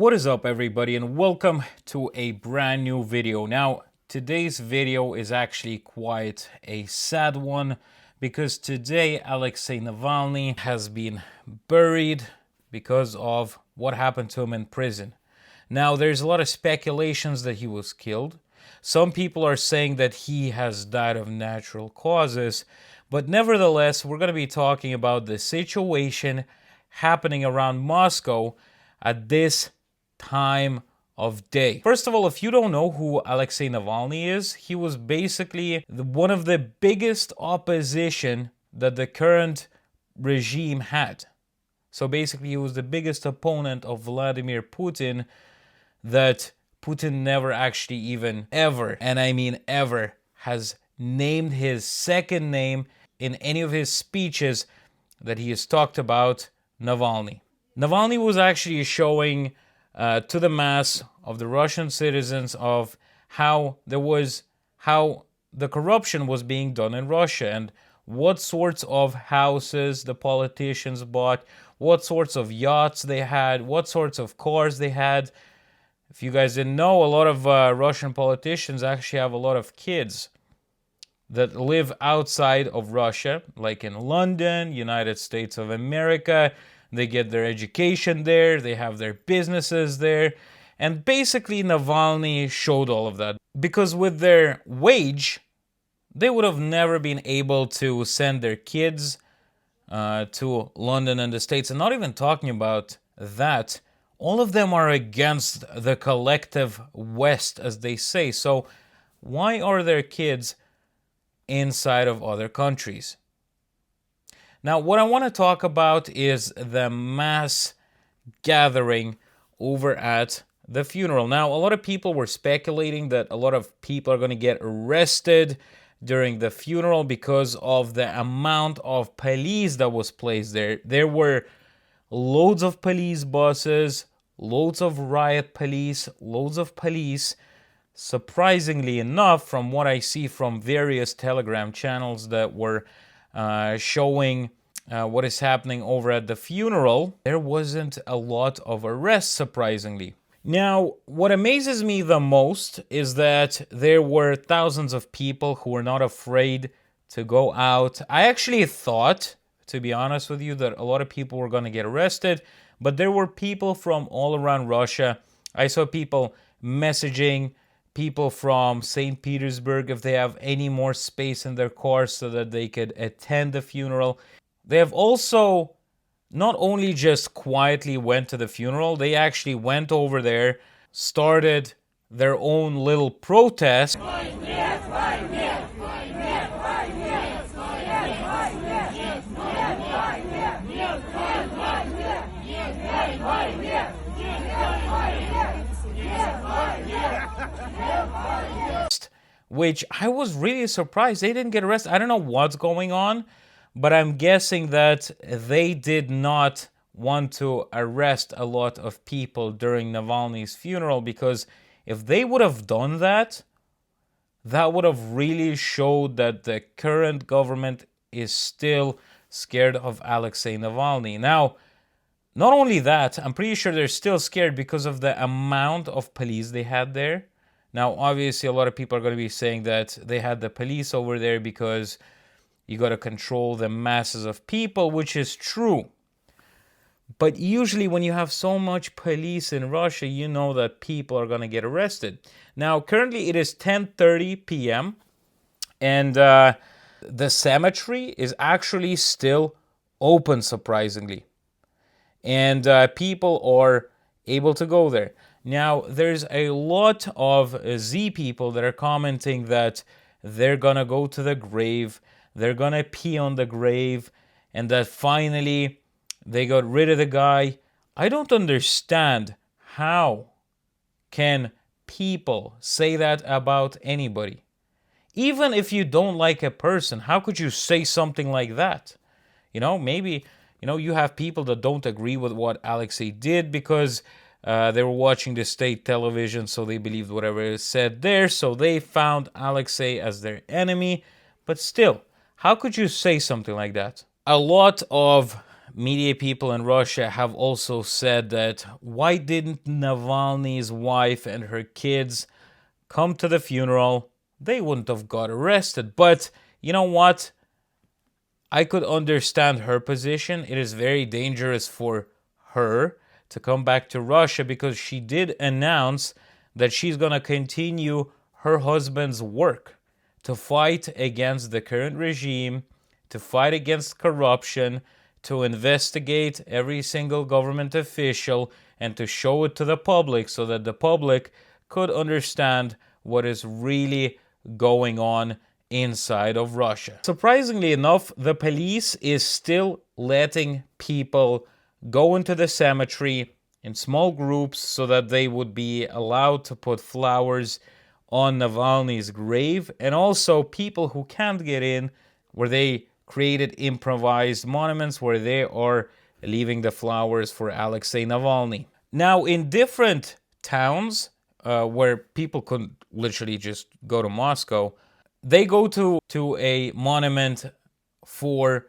What is up, everybody, and welcome to a brand new video. Now, today's video is actually quite a sad one because today Alexey Navalny has been buried because of what happened to him in prison. Now, there's a lot of speculations that he was killed. Some people are saying that he has died of natural causes, but nevertheless, we're going to be talking about the situation happening around Moscow at this time of day. First of all, if you don't know who Alexey Navalny is, he was basically one of the biggest opposition that the current regime had. So basically, he was the biggest opponent of Vladimir Putin that Putin never actually even ever, and I mean ever, has named his second name in any of his speeches that he has talked about Navalny. Navalny was actually showing to the mass of the Russian citizens of how the corruption was being done in Russia and what sorts of houses the politicians bought, what sorts of yachts they had, what sorts of cars they had. If you guys didn't know, a lot of Russian politicians actually have a lot of kids that live outside of Russia, like in London, United States of America. They get their education there, they have their businesses there, and basically Navalny showed all of that. Because with their wage, they would have never been able to send their kids to London and the States. And not even talking about that, all of them are against the collective West, as they say. So why are their kids inside of other countries? Now, what I want to talk about is the mass gathering over at the funeral. Now, a lot of people were speculating that a lot of people are going to get arrested during the funeral because of the amount of police that was placed there. There were loads of police buses, loads of riot police, loads of police. Surprisingly enough, from what I see from various Telegram channels that were showing what is happening over at the funeral, there wasn't a lot of arrests, surprisingly. Now, what amazes me the most is that there were thousands of people who were not afraid to go out. I actually thought, to be honest with you, that a lot of people were going to get arrested, but there were people from all around Russia. I saw people messaging people from St. Petersburg if they have any more space in their cars so that they could attend the funeral. They have also not only just quietly went to the funeral, they actually went over there, started their own little protest. Which I was really surprised they didn't get arrested. I don't know what's going on, but I'm guessing that they did not want to arrest a lot of people during Navalny's funeral, because if they would have done that, that would have really showed that the current government is still scared of Alexey Navalny. Now, not only that, I'm pretty sure they're still scared because of the amount of police they had there. Now, obviously, a lot of people are going to be saying that they had the police over there because you got to control the masses of people, which is true. But usually when you have so much police in Russia, you know that people are going to get arrested. Now, currently it is 10:30 p.m. and the cemetery is actually still open, surprisingly. And people are able to go there. Now, there's a lot of Z people that are commenting that they're gonna go to the grave, they're gonna pee on the grave, and that finally they got rid of the guy. I don't understand how can people say that about anybody. Even if you don't like a person, how could you say something like that? Maybe, you have people that don't agree with what Alexei did because they were watching the state television, so they believed whatever is said there, so they found Alexei as their enemy. But still, how could you say something like that? A lot of media people in Russia have also said that why didn't Navalny's wife and her kids come to the funeral? They wouldn't have got arrested. But you know what? I could understand her position. It is very dangerous for her to come back to Russia because she did announce that she's going to continue her husband's work to fight against the current regime, to fight against corruption, to investigate every single government official, and to show it to the public so that the public could understand what is really going on inside of Russia. Surprisingly enough, the police is still letting people go into the cemetery in small groups so that they would be allowed to put flowers on Navalny's grave, and also people who can't get in, where they created improvised monuments where they are leaving the flowers for Alexey Navalny. Now, in different towns where people could literally just go to Moscow, they go to a monument for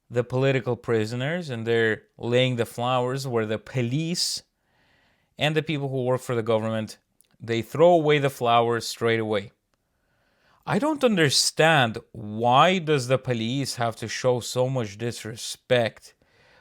the political prisoners, and they're laying the flowers where the police and the people who work for the government, they throw away the flowers straight away. I don't understand, why does the police have to show so much disrespect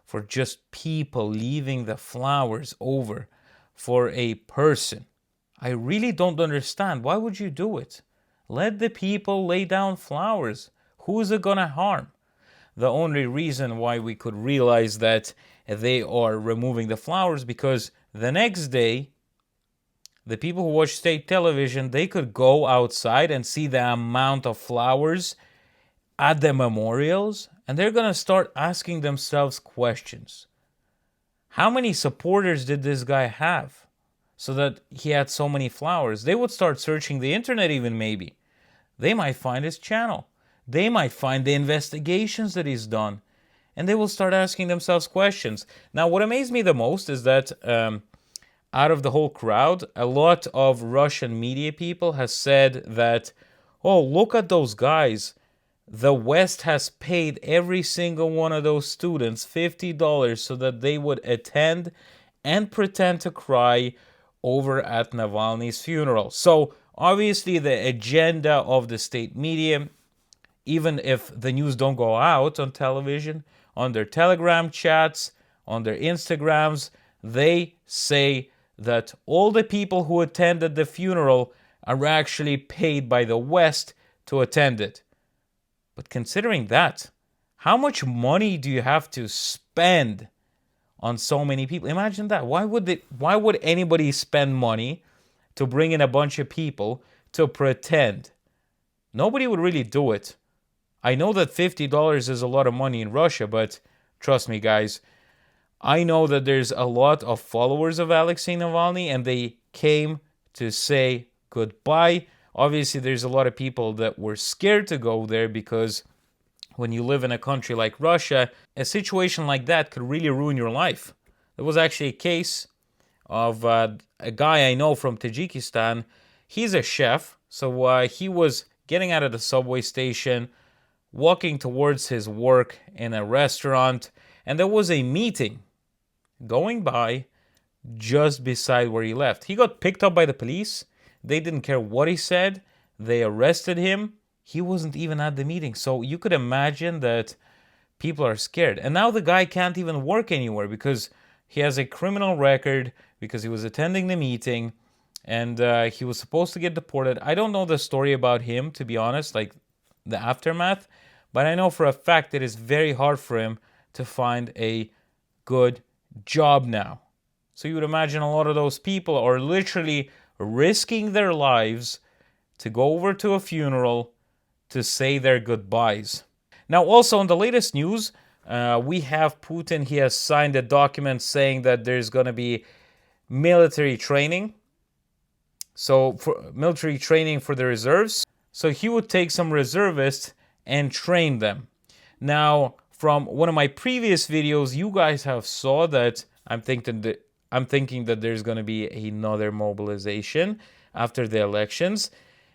for just people leaving the flowers over for a person? I really don't understand. Why would you do it? Let the people lay down flowers. Who's it gonna harm? The only reason why we could realize that they are removing the flowers, because the next day, the people who watch state television, they could go outside and see the amount of flowers at the memorials, and they're gonna start asking themselves questions. How many supporters did this guy have so that he had so many flowers? They would start searching the internet even, maybe. They might find his channel. They might find the investigations that he's done. And they will start asking themselves questions. Now, what amazed me the most is that out of the whole crowd, a lot of Russian media people has said that, oh, look at those guys. The West has paid every single one of those students $50 so that they would attend and pretend to cry over at Navalny's funeral. So obviously the agenda of the state media, even if the news don't go out on television, on their Telegram chats, on their Instagrams, they say that all the people who attended the funeral are actually paid by the West to attend it. But considering that, how much money do you have to spend on so many people? Imagine that. Why would anybody spend money to bring in a bunch of people to pretend? Nobody would really do it. I know that $50 is a lot of money in Russia, but trust me, guys, I know that there's a lot of followers of Alexey Navalny, and they came to say goodbye. Obviously, there's a lot of people that were scared to go there, because when you live in a country like Russia, a situation like that could really ruin your life. There was actually a case of a guy I know from Tajikistan. He's a chef, so he was getting out of the subway station, walking towards his work in a restaurant, and there was a meeting going by just beside where he left. He got picked up by the police. They didn't care what he said. They arrested him. He wasn't even at the meeting. So you could imagine that people are scared. And now the guy can't even work anywhere because he has a criminal record, because he was attending the meeting, and he was supposed to get deported. I don't know the story about him, to be honest, like the aftermath, but I know for a fact it is very hard for him to find a good job now. So you would imagine a lot of those people are literally risking their lives to go over to a funeral to say their goodbyes. Now, also in the latest news, we have Putin. He has signed a document saying that there's going to be military training. So for military training for the reserves. So he would take some reservists and train them. Now, from one of my previous videos, you guys have saw that I'm thinking that there's going to be another mobilization after the elections.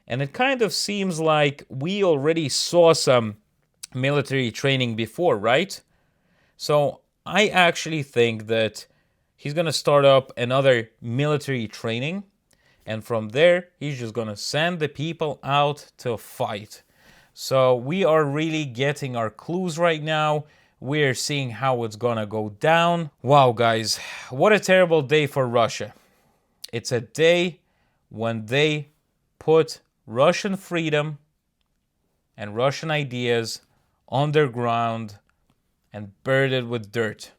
And it kind of seems like we already saw some military training before, right? So I actually think that he's going to start up another military training. And from there, he's just going to send the people out to fight. So we are really getting our clues right now. We're seeing how it's going to go down. Wow, guys, what a terrible day for Russia. It's a day when they put Russian freedom and Russian ideas underground and buried it with dirt.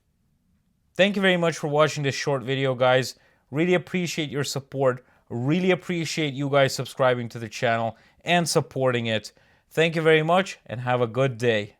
Thank you very much for watching this short video, guys. Really appreciate your support. Really appreciate you guys subscribing to the channel and supporting it. Thank you very much and have a good day.